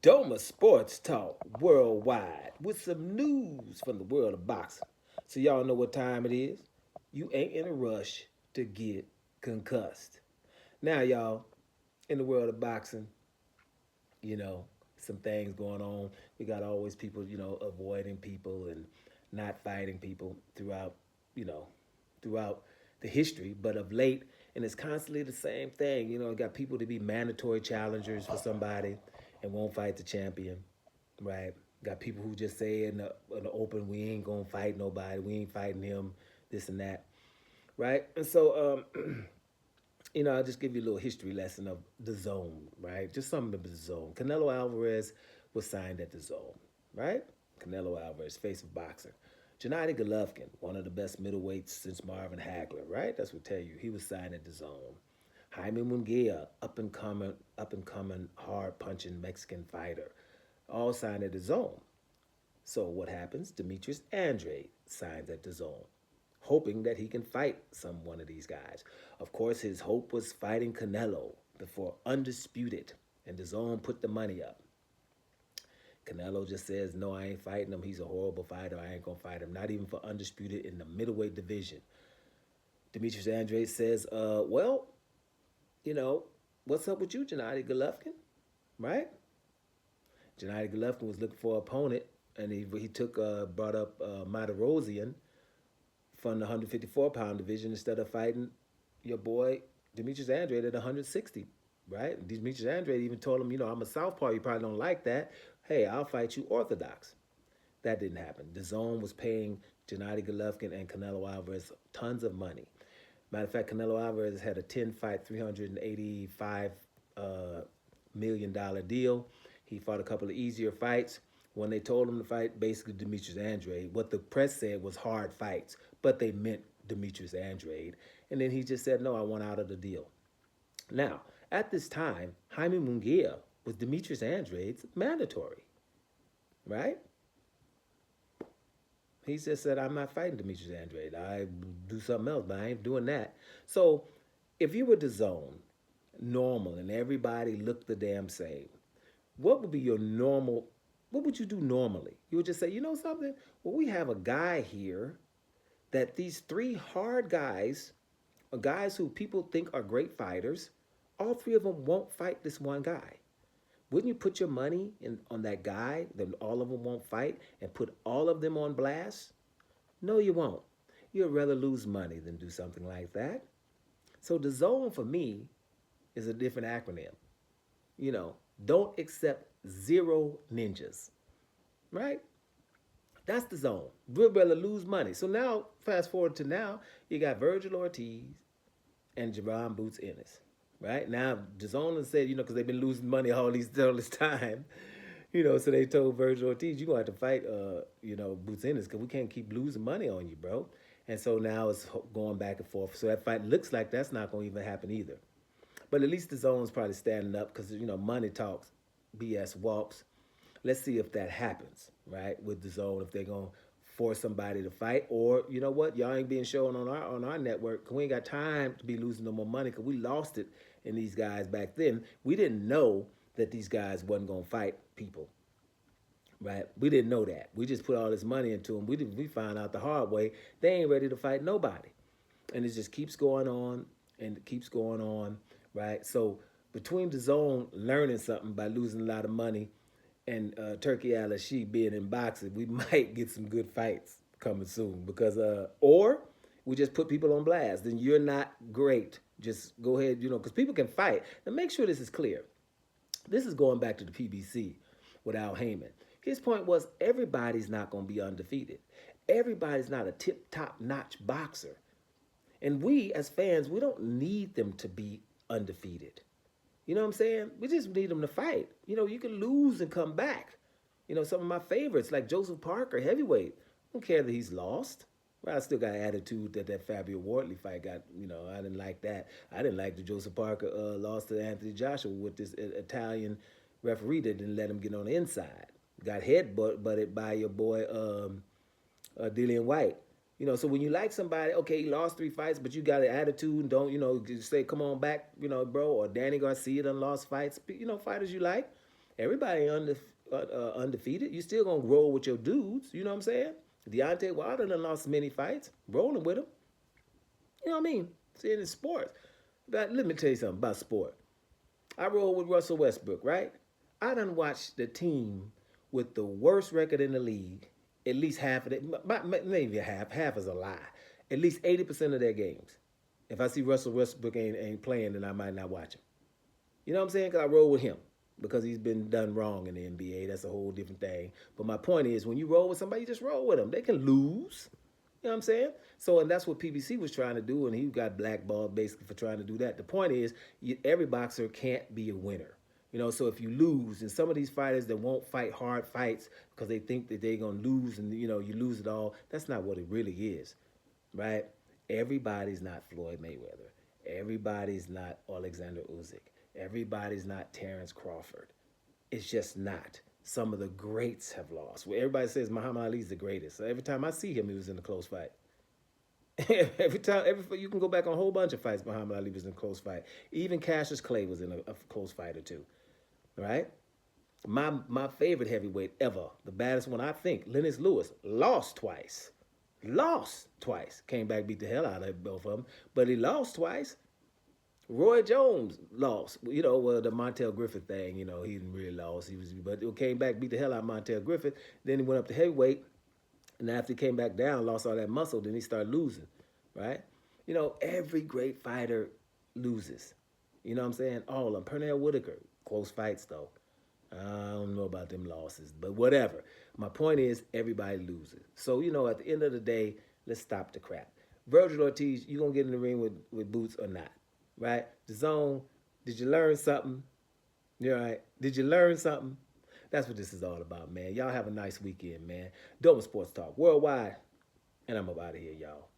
Doma Sports Talk worldwide with some news from the world of boxing. So y'all know what time it is. You ain't in a rush to get concussed. Now, y'all, in the world of boxing, you know, some things going on. We got always people, avoiding people and not fighting people you know, throughout the history. But of late, and it's constantly the same thing. Got people to be mandatory challengers for somebody and won't fight the champion, right? Got people who just say in the open, we ain't gonna fight nobody, we ain't fighting him, this and that, right? And so, I'll just give you a little history lesson of the zone, right? Just something of the zone. Canelo Alvarez was signed at the zone, right? Canelo Alvarez, face of boxing. Gennady Golovkin, one of the best middleweights since Marvin Hagler, right? That's what I tell you. He was signed at the zone. Jaime Munguia, up and coming, hard punching Mexican fighter, all signed at the zone. So what happens? Demetrius Andrade signs at the zone, hoping that he can fight one of these guys. Of course, his hope was fighting Canelo before Undisputed, and the zone put the money up. Canelo just says, no, I ain't fighting him. He's a horrible fighter. I ain't going to fight him. Not even for Undisputed in the middleweight division. Demetrius Andrade says, you know, what's up with you, Gennady Golovkin? Right? Gennady Golovkin was looking for an opponent, and he brought up Matarosian from the 154-pound division instead of fighting your boy Demetrius Andrade at 160, right? Demetrius Andrade even told him, I'm a southpaw. You probably don't like that. Hey, I'll fight you orthodox. That didn't happen. The zone was paying Gennady Golovkin and Canelo Alvarez tons of money. Matter of fact, Canelo Alvarez had a 10-fight, $385 million deal. He fought a couple of easier fights. When they told him to fight, basically Demetrius Andrade, what the press said was hard fights, but they meant Demetrius Andrade. And then he just said, no, I want out of the deal. Now, at this time, Jaime Munguia was Demetrius Andrade's mandatory, right? He just said, I'm not fighting Demetrius Andrade. I do something else, but I ain't doing that. So if you were the zone, normal, and everybody looked the damn same, what would be your normal, what would you do normally? You would just say, you know something? Well, we have a guy here that these three hard guys, are guys who people think are great fighters, all three of them won't fight this one guy. Wouldn't you put your money on that guy that all of them won't fight and put all of them on blast? No, you won't. You'd rather lose money than do something like that. So the zone for me is a different acronym. Don't accept zero ninjas, right? That's the zone. We'd rather lose money. So now, fast forward to now, you got Virgil Ortiz and Jerron Boots Ennis. Right? Now, DAZN has said, because they've been losing money all this time, so they told Virgil Ortiz, you're going to have to fight, Boots Ennis because we can't keep losing money on you, bro. And so now it's going back and forth. So that fight looks like that's not going to even happen either. But at least DAZN's probably standing up because, money talks, BS walks. Let's see if that happens, right, with DAZN, if they're going to force somebody to fight, or you know what, y'all ain't being shown on our network because we ain't got time to be losing no more money because we lost it in these guys back then. We didn't know that these guys wasn't gonna fight people, right? We didn't know that. We just put all this money into them. We found out the hard way they ain't ready to fight nobody, and it just keeps going on and it keeps going on, right? So between the zone learning something by losing a lot of money and Turkey Al-Ashid being in boxing, we might get some good fights coming soon because, or we just put people on blast. Then you're not great. Just go ahead, because people can fight. Now make sure this is clear. This is going back to the PBC with Al Heyman. His point was everybody's not going to be undefeated. Everybody's not a tip-top notch boxer. And we, as fans, we don't need them to be undefeated. You know what I'm saying? We just need them to fight. You can lose and come back. Some of my favorites, like Joseph Parker, heavyweight. I don't care that he's lost. Well, I still got attitude that Fabio Wardley fight got. I didn't like that. I didn't like that Joseph Parker lost to Anthony Joshua with this Italian referee that didn't let him get on the inside. Got head-butted by your boy Dillian White. So when you like somebody, okay, he lost 3 fights, but you got an attitude and don't, say, come on back, bro, or Danny Garcia done lost fights, fighters you like, Everybody ain't undefeated. You still gonna roll with your dudes. You know what I'm saying? Deontay Wilder done lost many fights, rolling with him. You know what I mean? See, in sports. But let me tell you something about sport. I roll with Russell Westbrook, right? I done watched the team with the worst record in the league. At least half of it, maybe half is a lie. At least 80% of their games. If I see Russell Westbrook ain't playing, then I might not watch him. You know what I'm saying? Because I roll with him because he's been done wrong in the NBA. That's a whole different thing. But my point is, when you roll with somebody, you just roll with them. They can lose. You know what I'm saying? So, and that's what PBC was trying to do, and he got blackballed basically for trying to do that. The point is, every boxer can't be a winner. You know, so if you lose, and some of these fighters that won't fight hard fights because they think that they're going to lose and, you know, you lose it all, that's not what it really is, right? Everybody's not Floyd Mayweather. Everybody's not Alexander Usyk. Everybody's not Terrence Crawford. It's just not. Some of the greats have lost. Well, everybody says Muhammad Ali's the greatest. So every time I see him, he was in a close fight. You can go back on a whole bunch of fights. Muhammad Ali was in a close fight. Even Cassius Clay was in a close fight or two. Right? My favorite heavyweight ever, the baddest one I think, Lennox Lewis, lost twice. Lost twice. Came back, beat the hell out of both of them, but he lost twice. Roy Jones lost. You know, well, the Montel Griffith thing, you know, he didn't really lose. But he came back, beat the hell out of Montel Griffith. Then he went up to heavyweight, and after he came back down, lost all that muscle, then he started losing, right? You know, every great fighter loses. You know what I'm saying? All of them. Pernell Whitaker, close fights though. I don't know about them losses, but whatever. My point is, everybody loses. So, you know, at the end of the day, let's stop the crap. Virgil Ortiz, you going to get in the ring with Boots or not? Right? The zone, did you learn something? You all right? Did you learn something? That's what this is all about, man. Y'all have a nice weekend, man. Double Sports Talk Worldwide, and I'm up out of here, y'all.